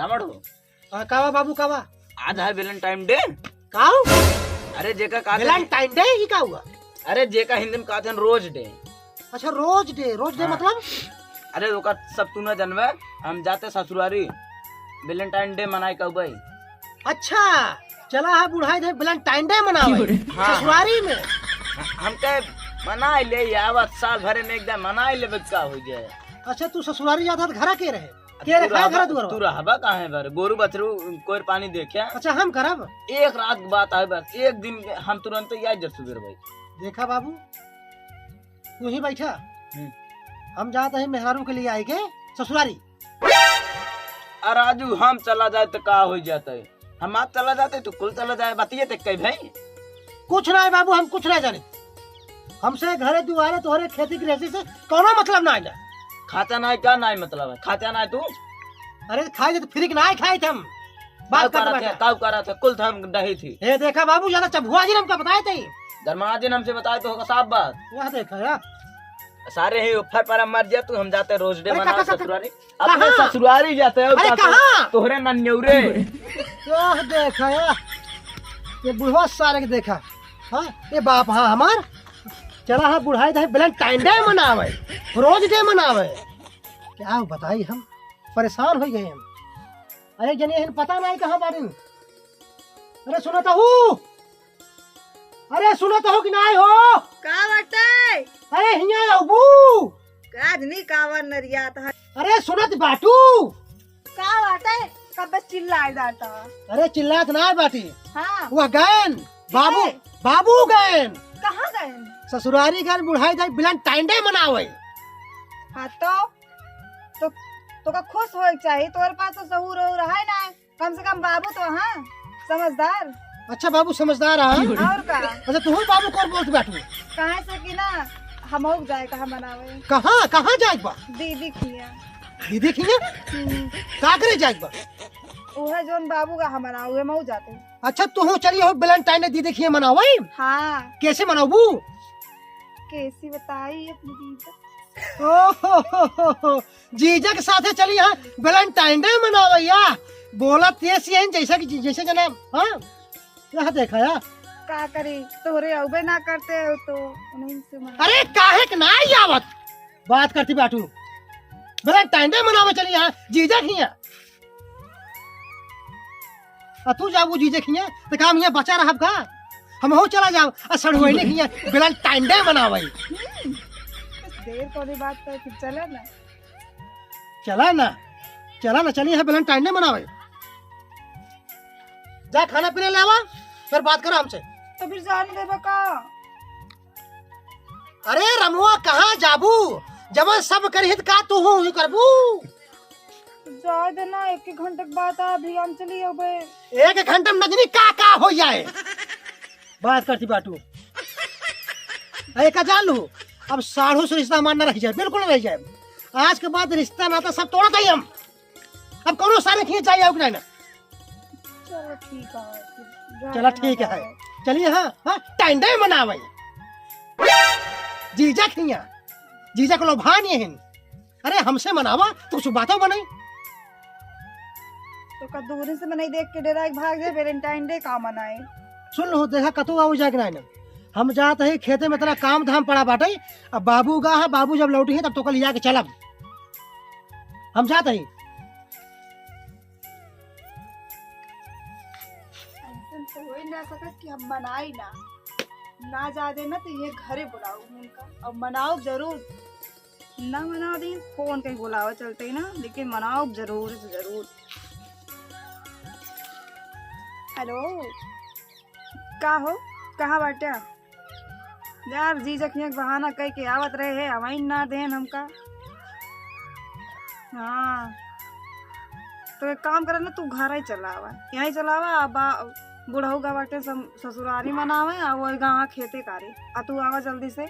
रामड़ो कावा बाबू कावा आज है वैलेंटाइन डे। काऊ अरे जेका का वैलेंटाइन डे ही का हुआ? अरे जेका हिंदी में कहते हैं रोज डे। अच्छा रोज डे हाँ। मतलब? अरे ओका सब तू न जानवे, हम जाते ससुरारी वैलेंटाइन डे मनाए कब भाई। अच्छा चला है बुढ़ाई दे वैलेंटाइन डे मनावे हाँ। ससुरारी में। हमके मनाए ले यावत साल भरे में एकदम मनाए ले बच्चा हो जाए। अच्छा तू ससुरारी जाता घर के रहे के रखा घर तू दुआर? रहबा कहाँ है बर गोरू बछरू कोई पानी देखे। अच्छा हम करब एक रात की बात है बस, एक दिन हम तुरंत याद जब सुबह भाई। देखा बाबू तू ही बैठा, हम जाते हैं मेहरारू के लिए आएंगे ससुरारी। अरे राजू हम चला जाए तो का हो जाता है, हम आज चला जाते तो कुल चला जाए बतिए तक कहीं भाई। कुछ ना है बाबू, हम कुछ नहीं जाने, हमसे घरे दुआरे तोहरे खेती गृहस्थी से कोनो मतलब ना है। खाता ना क्या ना मतलब है, खाता ना तू अरे खाए तो फ्री ना खाए थे हम बात कब करा था कुल हम दही थी। हे देखा बाबू ज्यादा चबुआ जी ने हमको बताए थे, धर्मा जी ने हमसे बताया तो होगा साफ बात। वह देखा यार सारे ही ऊपर पर मर जाए तू, हम जाते रोज डे मना ससुरारी, अपने कहाँ? ससुरारी जाते हो। अरे कहाँ? तोहरे नन्यौरे यह देखा यार, ये बुढ़वा सारे के देखा। हाँ ये बाप हाँ हमार चला है बुढ़ाई दे वैलेंटाइन डे मनावे रोज डे मनावे। क्या बताई हम परेशान हो गए हम। अरे जने पता नहीं कहाँ बारी। अरे सुना तो हूँ, अरे सुना तो हो कि नहीं हो? का बाटे? अरे हिया अबू काजनी कावर नरिया था। अरे सुनत बाटू का बाटे? कब चिल्लाए जाता? अरे चिल्लात ना बाटी। हाँ वह गैन बाबू किधर? बाबू गैन कहाँ गए? ससुरारी गैन बुढ़ाई दे वैलेंटाइन डे मनावे। हाँ तो का खुश हो चाहिए, तोर पास तो सहूर है ना, कम से कम बाबू तो हाँ समझदार। अच्छा बाबू समझदार है। और का अच्छा तू बाबू कौन बोलत बाटू? कहे से कि ना हम हो जाए कहाँ मनावे कहाँ कहाँ जाए बा? दीदी खिया दीदी खिया का करे जाए बा? उहे जोन बाबू का हम मनावे मऊ जाते। अच्छा तू चलिए हो वैलेंटाइन डे दीदी खिया मनावे। हाँ कैसे मनाबू? कैसी बताई अपनी दीदी? ओहो जीजा के साथे चली हाँ वैलेंटाइन डे मनावे या बोला तेज है जैसा कि जैसे जना। हाँ यह देखा यार का करी तोरे अबे ना करते हो तो उन्हीं से मना। अरे काहे के ना आवत बात करती बाटू वैलेंटाइन डे मनावे चली यहाँ जीजा खिया। तू जाबू जीजा खिया तो काम यहाँ बचा रहा का, हम हो चला जाओ सड़ुआने खिया वैलेंटाइन डे मनावे। देर को बात कर फिर चले ना। चला ना चलिए वैलेंटाइन डे मनावे। जा खाना पीने ले आवा फिर बात करो हमसे। तो फिर जाने देबा का? अरे रमुआ कहाँ जाबू, जब सब करहित का तू हूँ ही करबू। जाए देना एक घंटे के बाद अभी हम चली अबे। एक घंटे में नजनी का हो जाए बात करती बाटू। अरे का जान लू अब साढ़ू से रिश्ता मानना रह जाए, बिल्कुल रह जाए। आज के बाद रिश्ता नाता सब तोड़ा चाहिए हम, अब कौनो सारे खींच चाहिए कि नहीं ना। चलो ठीक है चला ठीक है चलिए। हाँ हाँ टाइम डे मनावे जीजा खिया जीजा को लोभान ये हिन। अरे हमसे मनावा तो कुछ बातों बनाई। तो का दूर से मैं देख के डरा भाग जाए वैलेंटाइन डे का मनाए। सुन लो देखा कतु बाबू जाके ना हम जाते हैं खेते में तेरा काम धाम पड़ा बाटे। अब बाबू गा है, बाबू जब लौटी है तब तो कल जाके चलब हम जाते हैं। तो हो ही ना सका कि हम मनाई ना जा देना तो ये घरे बुलाओ उनका, अब मनाओ जरूर। ना मना दी फोन कहीं बुलावा चलते ही ना, लेकिन मनाओ जरूर से जरूर। हेलो का हो कहाँ बाटे? यार जी जखिया बहाना कह के आवत रहे है, हमारी ना देन हमका। हाँ तो एक काम करे ना, तू घर ही चलावा, यहीं चलावा। बुढ़ऊ का बाटे ससुरारी मनावे और वो गाँव खेते करे। तू आवा जल्दी से।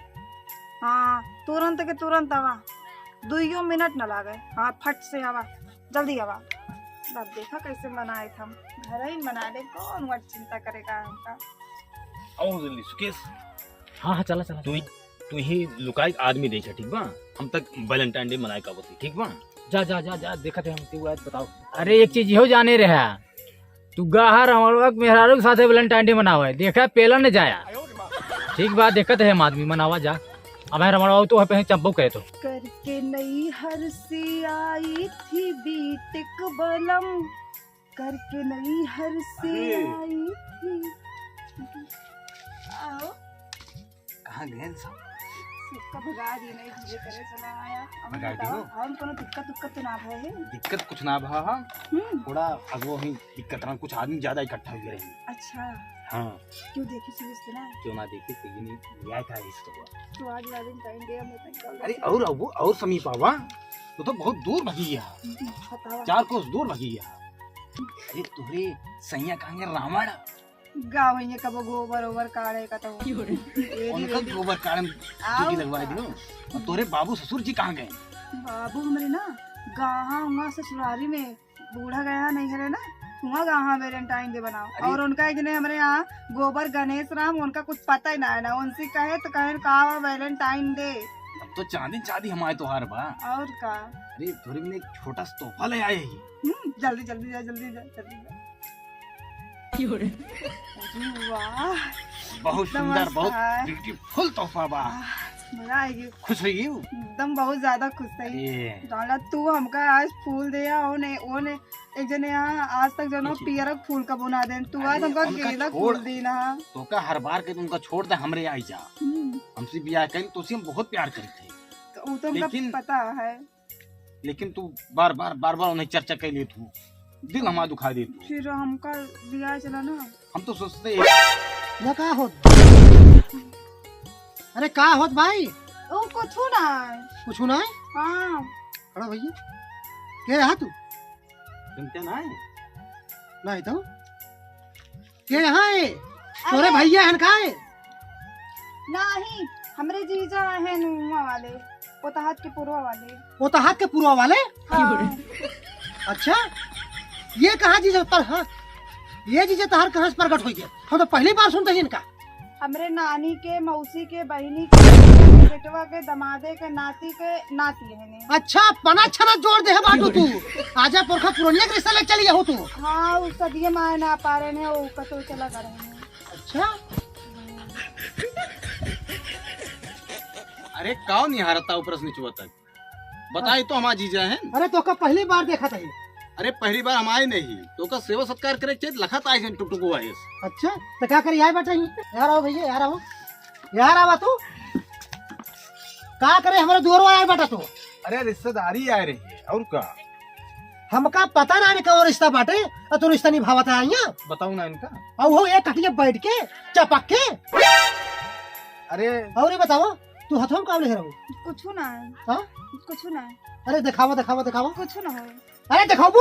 हाँ तुरंत के तुरंत आवा, 2 मिनट न लागे। हाँ फट से आवा, जल्दी आवा। तब देखा कैसे मनाए थे हम, घर ही मना ले, कौन वट चिंता करेगा हमका। आओ जल्दी सुकेश। हाँ चला चला तू ही लुकाई आदमी देख ठीक बा, हम तक वैलेंटाइन डे मनाए का बती ठीक बा। जा देखते हम बताओ। अरे एक चीज इहो जाने रहा तू गाहर हमारा मेहरारू के साथ वैलेंटाइन डे मनावे देखा पेला ने जाया ठीक बात देखत है हम आदमी मनावा जा अब हमारा तो है चंपू कहे तो करके नई हर से आई थी बीटिक बलम, करके नई हर से आई थी। आओ कहाँ गए सब? सबका भगा दी नहीं तुझे करे चला आया। अब भगा दी बताओ, हो? हम कोनो दिक्कत उक्कत तो ना भय है? दिक्कत कुछ ना भा। हाँ थोड़ा अगो ही दिक्कत ना कुछ आदमी ज्यादा इकट्ठा हुए रहे। अच्छा हाँ क्यों देखी सुनिस ना क्यों ना देखे सही नहीं न्याय था इसको। तो आज वैलेंटाइन डे में तक अरे और समीप आवा तो बहुत दूर भगी है, बतावा 4 कोस दूर भगी है। अरे तुहरे सैया कहेंगे रावण गाँव में कबो गोबर ओबर काढ़े का तो उनका गोबर कारण चुकी लगवाई दियो। और तोरे बाबू ससुर जी कहाँ गए? बाबू हमारे ना गाँव ससुरारी में बूढ़ा गया नहीं है ना वहाँ गाँव वैलेंटाइन डे बनाओ। और उनका एक हमारे यहाँ गोबर गणेश राम उनका कुछ पता ही ना है ना, उनसे कहे तो कहे कहा वैलेंटाइन डे। अब तो चांदी हमारे त्योहार बा। और का अरे तोरे में एक छोटा सा तोहफा ले आए ही। जल्दी जल्दी जा जल्दी जा जल्दी जा। वाह बहुत सुंदर नमस्कार। बहुत ब्यूटीफुल तोहफा बा। मजा आएगी खुश हुई एकदम बहुत ज्यादा खुश थी। डाला तू हमका आज फूल दिया ओने एक जने यहाँ आज तक जो पियरक फूल का बुना दे तू आज अरे हमका उनका गेंदा छोड़। फूल दी ना। तो का हर बार के तुमका छोड़ दे हमरे आई जा। हमसे ब्याह करी तो हम बहुत प्यार करी थे, तो वो तो हमका लेकिन- पता है। लेकिन तू बार बार उन्हें चर्चा कर ले तू दिल हमारा दुखा दे तू। फिर हमका दिया चला ना हम तो सोचते ये का होत? अरे का होत भाई? ओ कुछ ना कुछ ना है? हाँ खड़ा भैया के रहा तू? सुनते ना है? नहीं तो के यहाँ है? तोरे भैया हन का है? नहीं हमरे जीजा है नुआ वाले पोताहात के पूर्वा वाले। वो तो हाथ के पूर्वा वाले। हाँ। अच्छा ये कहाँ जीजा पर? हाँ ये जीजा तहार कहाँ से प्रकट हुई है? हम तो पहली बार सुनते हैं इनका। हमरे नानी के मौसी के बहनी के बेटवा के दमादे के नाती है ने। अच्छा पना छना जोड़ दे है बाटू तू। आजा पुरखा पुरनिया के रिश्ता ले चली हो तू। हाँ उसका दिए माए ना पा रहे ने वो कतो चला कर रहे हैं। अच्छा अरे कौन निहारता ऊपर से नीचे तक बताए तो हमारा जीजा है। अरे तो का पहली बार देखा था ये। अरे पहली बार हम आए नहीं तो का सेवा सत्कार करे चाहिए लखत आए टुक आए। अच्छा तो क्या करी आए बेटा यार आओ भैया यार आवा तू का करे हमारे दूर आए बेटा तू। अरे रिश्तेदारी आए रही है और का हमका पता ना कौन रिश्ता बाटे और तू रिश्ता निभावता है यहाँ। बताऊ ना इनका। और वो एक कटिया बैठ के चपक के। अरे और ये बताओ तू हथों में काबले रहो। कुछ ना है हाँ कुछ ना है अरे दिखावा दिखावा दिखावा। कुछ ना हो अरे दिखाबू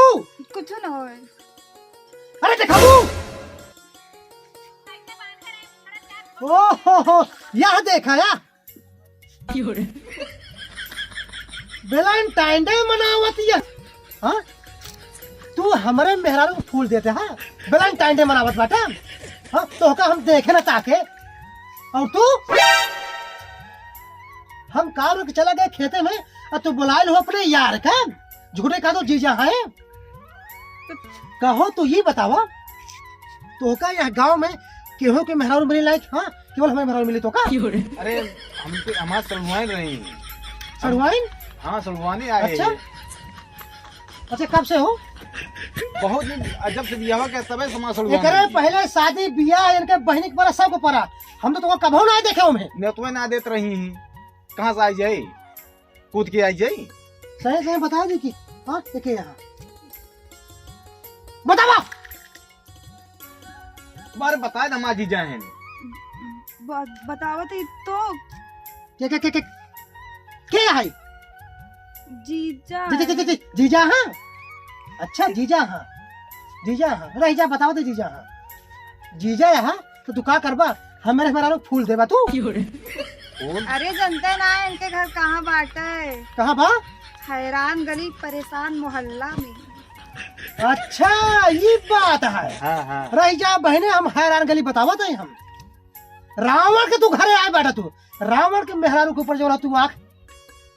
कुछ ना हो। अरे दिखाबू। ओहो यह देखा या वैलेंटाइन डे मनावती है। हाँ तू हमारे मेहरारू को फूल देते हाँ वैलेंटाइन डे मनावत बाटा। हाँ तो का हम देखे ना ताके और तू हम कार के चला गए खेते में और तू बुलाए हो अपने यार का झूठे का तो जीजा है। कहो तो ये बतावा तो का यह गांव में केहो के मेहरारू मिले लायक। हाँ केवल हमें मेहरारू मिले तो का। अरे हम पे हमारा सलवाइन रही। सरवाइन? हाँ सलवानी आए। अच्छा अच्छा कब से हो? बहुत अजब से बियाह के तबे समाज एकरे पहले शादी बियाह इनके बहनी के परा सबको परा। हम तो तुमको कभो ना देखे हमें। नेतवे ना देत रही कहाँ से आई जाई कूद के आई जाई। सही सही बता दी कि हाँ देखे यहाँ बतावा। बारे बताए ना हमारा जीजा है। बतावत ही तो के है? जीजा जीजा हाँ। अच्छा जीजा हाँ रही जा बताओ तो जीजा हाँ जीजा यहाँ तो तू का करबा हमारे हमारा फूल देवा तू। अरे जनता ना है इनके घर कहाँ बाटे कहाँ बा? हैरान गली परेशान मोहल्ला में। अच्छा ये बात है। हाँ। रही जा बहने हम हैरान गली बतावत है हम। रावण के तू घरे आए बैठा तू रावण के मेहरारू के ऊपर जो तू आँख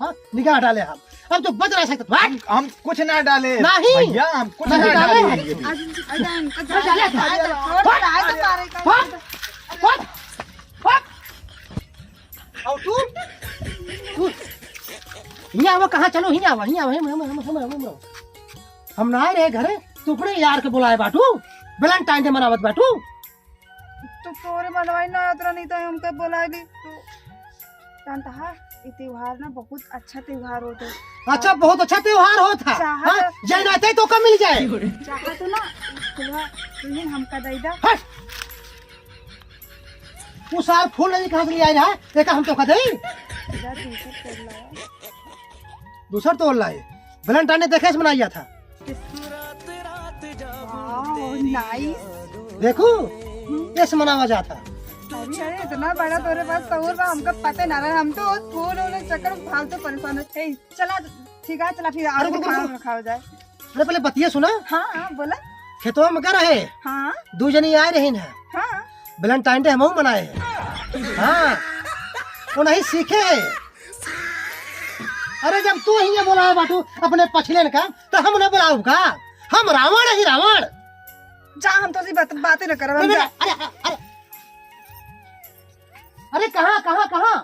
हाँ निगाह डाले हम अब तो बच नहीं सकता। भाग। हम कुछ ना डाले नहीं। भैया, हम कुछ नहीं ना डाले। डाले। भाग। भाग। भाग। और तू हिया आवा, कहाँ चलो, हिया आवा, हिया आवा, हम हम ना रहे घरे, तू अपने यार के बुलाए बाटू, वैलेंटाइन डे मनावत बाटू। तो तोरे मनवाई ना उतरा नहीं तो हमके बोलाई दी तो जानता है ये त्योहार ना बहुत अच्छा त्योहार होता है। अच्छा, बहुत अच्छा त्योहार होता है। चाहत- हाँ, जैनाते तो कब मिल जाए। चाहा तो ना त्योहार तुम्हें हमका दई दा। हट। तू साल फूल नहीं कहाँ से ले आई रहा है, देखा हम तो कदे जा दूसरा कर लाया। दूसर तोड़ लाए। वैलेंटाइन डे देखे से मनाया था। वाह नाइस। देखो ऐसे मनावा जाता। अरे अरे इतना बड़ा तोरे पास सहूर बा, हमका पता ना रहा। हम तो फूल वाले चक्कर में फालतू परेशान होते। चला ठीक है, चला फिर अरे आगे रुको, खाना रुको। खाओ जाए। अरे पहले बतिया सुना। हाँ हाँ बोला। खेतों में क्या रहे, हाँ दो जनी आए रही ना, हाँ वैलेंटाइन डे हम मनाए हैं। हाँ, वो नहीं सीखे। अरे जब तू ही बोला बाटू अपने पछलेन का, तो हम न बुलाऊ का। हम रावण ही रावण। जा हम तो बातें न कर। अरे अरे अरे अरे कहाँ कहाँ कहाँ